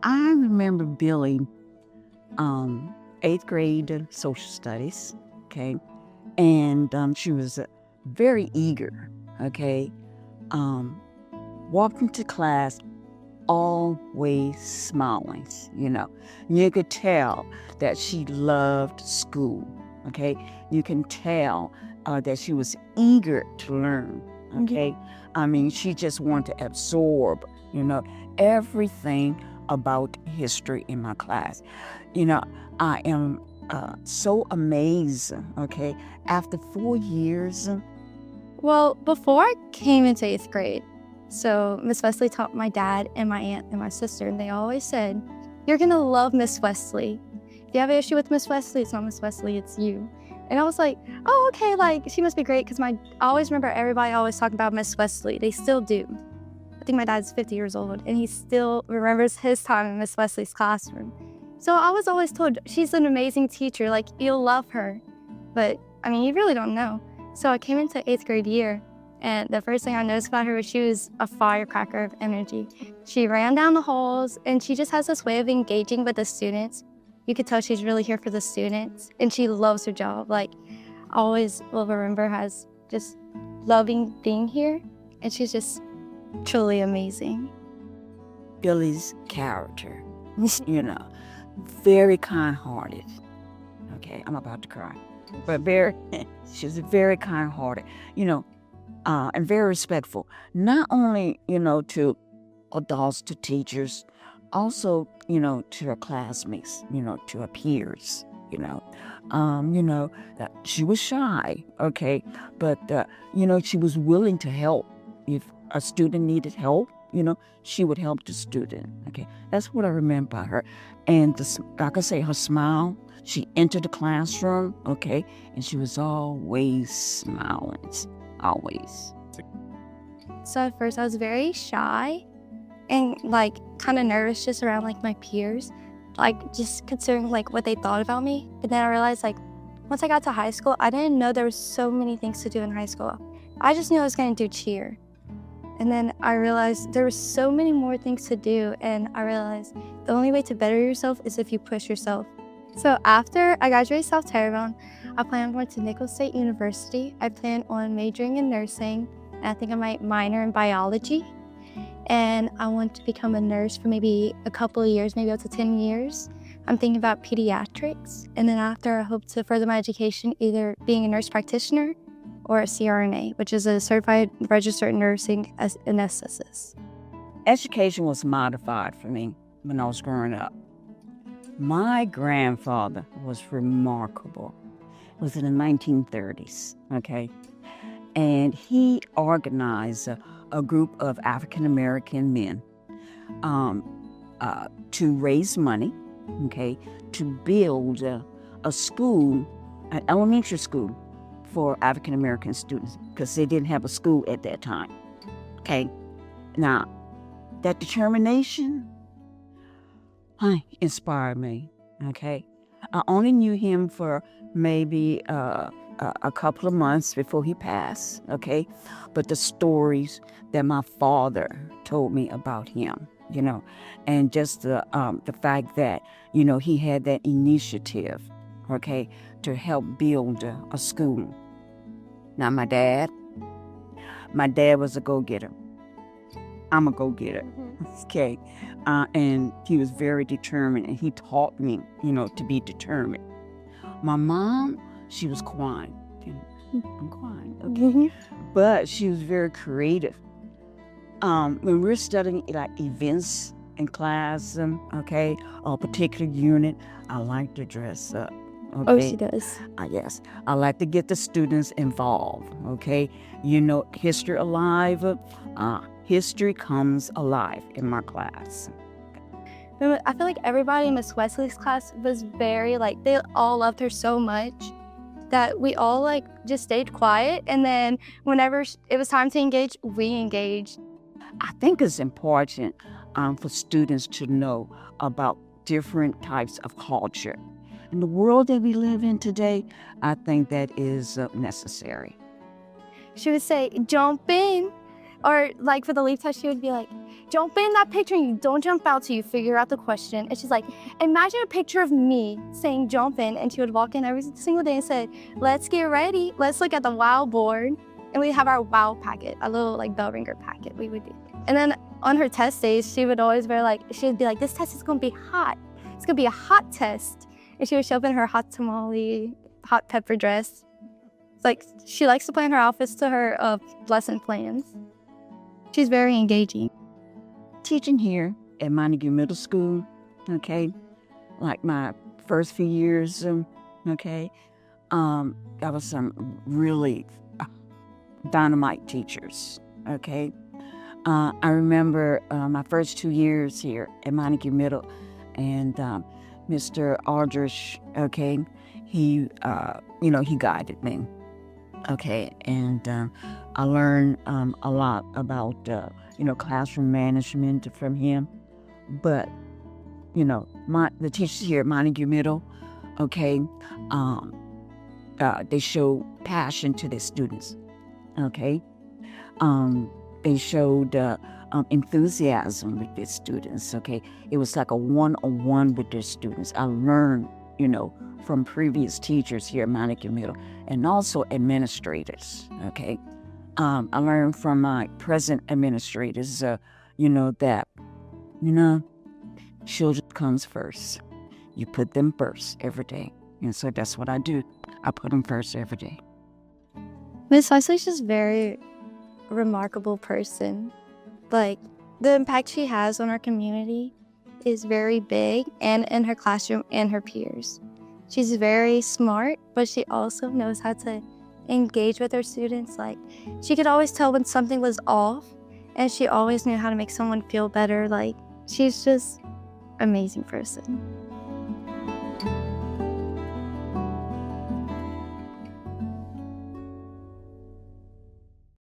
I remember Billie, eighth grade social studies, okay? And she was very eager, okay? Um, Walked into class always smiling, you know. You could tell that she loved school, okay? You can tell that she was eager to learn, okay? I mean, she just wanted to absorb, everything about history in my class. I am so amazed, okay? After 4 years, Well, before I came into 8th grade, so Miss Wesley taught my dad and my aunt and my sister, and they always said, "You're gonna love Miss Wesley. If you have an issue with Miss Wesley, it's not Miss Wesley, it's you." And I was like, "Oh, okay, like she must be great," because I always remember everybody always talking about Miss Wesley. They still do. I think my dad's 50 years old, and he still remembers his time in Miss Wesley's classroom. So I was always told, she's an amazing teacher, like you'll love her. But I mean, you really don't know. So I came into 8th grade year, and the first thing I noticed about her was she was a firecracker of energy. She ran down the halls, and she just has this way of engaging with the students. You could tell she's really here for the students, and she loves her job. Like, I always will remember her as just loving being here, and she's just truly amazing. Billie's character, very kind-hearted. Okay, I'm about to cry. But she's very kind-hearted, and very respectful. Not only, to adults, to teachers, also, to her classmates, to her peers, that she was shy, okay? But, she was willing to help. If a student needed help, she would help the student, okay? That's what I remember about her. And like I say, her smile, she entered the classroom, okay? And she was always smiling, always. So at first I was very shy and like kind of nervous just around like my peers, like just considering like what they thought about me. But then I realized like once I got to high school, I didn't know there was so many things to do in high school. I just knew I was going to do cheer. And then I realized there were so many more things to do, and I realized the only way to better yourself is if you push yourself. So after I graduated South Terrebonne, I plan on going to Nicholls State University. I plan on majoring in nursing, and I think I might minor in biology. And I want to become a nurse for maybe a couple of years, maybe up to 10 years. I'm thinking about pediatrics, and then after I hope to further my education, either being a nurse practitioner or a CRNA, which is a certified registered nursing anesthetist. Education was modified for me when I was growing up. My grandfather was remarkable. It was in the 1930s, okay? And he organized a group of African-American men to raise money, okay, to build a school, an elementary school for African-American students, because they didn't have a school at that time, okay? Now, that determination inspired me, okay? I only knew him for maybe a couple of months before he passed, okay? But the stories that my father told me about him, and just the fact that, he had that initiative, okay, to help build a school. Now, my dad was a go-getter. I'm a go-getter, okay? And he was very determined, and he taught me, to be determined. My mom, she was quiet. I'm quiet, okay? But she was very creative. When we were studying like events in class, okay, or a particular unit, I like to dress up. Okay? Oh, she does. Yes, I like to get the students involved, okay? History alive, history comes alive in my class. I feel like everybody in Miss Wesley's class was very they all loved her so much that we all just stayed quiet, and then whenever it was time to engage, we engaged. I think it's important for students to know about different types of culture, in the world that we live in today, I think that is necessary. She would say, jump in. Or like for the leap test, she would be like, jump in that picture and you don't jump out till you figure out the question. And she's like, imagine a picture of me saying jump in. And she would walk in every single day and say, let's get ready. Let's look at the wow board. And we'd have our wow packet, a little like bell ringer packet we would do. And then on her test days, she would always wear like, she would be like, this test is going to be hot. It's going to be a hot test. And she would show up in her hot tamale, hot pepper dress. Like, she likes to plan her outfits to her lesson plans. She's very engaging. Teaching here at Montague Middle School, okay, like my first few years, okay, that was some really dynamite teachers, okay. I remember my first 2 years here at Montague Middle, and Mr. Aldrich, okay, he guided me. Okay, and I learned a lot about, classroom management from him. But, the teachers here at Montague Middle, okay, they show passion to their students, okay? They showed enthusiasm with their students, okay? It was like a one-on-one with their students. I learned, from previous teachers here at Montague Middle, and also administrators, okay? I learned from my present administrators, that, children comes first. You put them first every day. And so that's what I do. I put them first every day. Miss Wesley's just a very remarkable person. Like, the impact she has on our community is very big, and in her classroom and her peers. She's very smart, but she also knows how to engage with her students. Like, she could always tell when something was off, and she always knew how to make someone feel better. Like, she's just an amazing person.